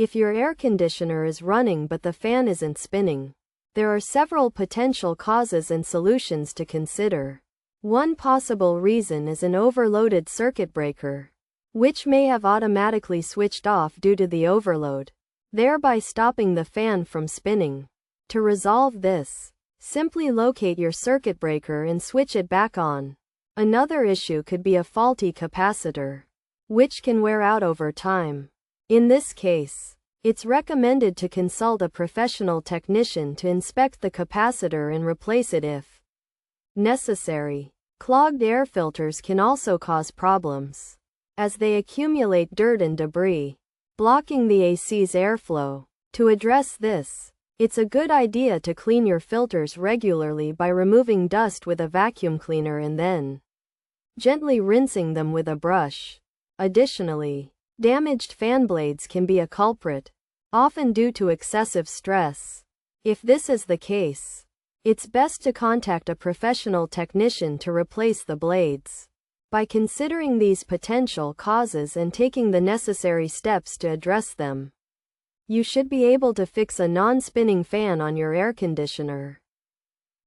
If your air conditioner is running but the fan isn't spinning, there are several potential causes and solutions to consider. One possible reason is an overloaded circuit breaker, which may have automatically switched off due to the overload, thereby stopping the fan from spinning. To resolve this, simply locate your circuit breaker and switch it back on. Another issue could be a faulty capacitor, which can wear out over time. In this case, it's recommended to consult a professional technician to inspect the capacitor and replace it if necessary. Clogged air filters can also cause problems, as they accumulate dirt and debris, blocking the AC's airflow. To address this, it's a good idea to clean your filters regularly by removing dust with a vacuum cleaner and then gently rinsing them with a brush. Additionally, damaged fan blades can be a culprit, often due to excessive stress. If this is the case, it's best to contact a professional technician to replace the blades. By considering these potential causes and taking the necessary steps to address them, you should be able to fix a non-spinning fan on your air conditioner.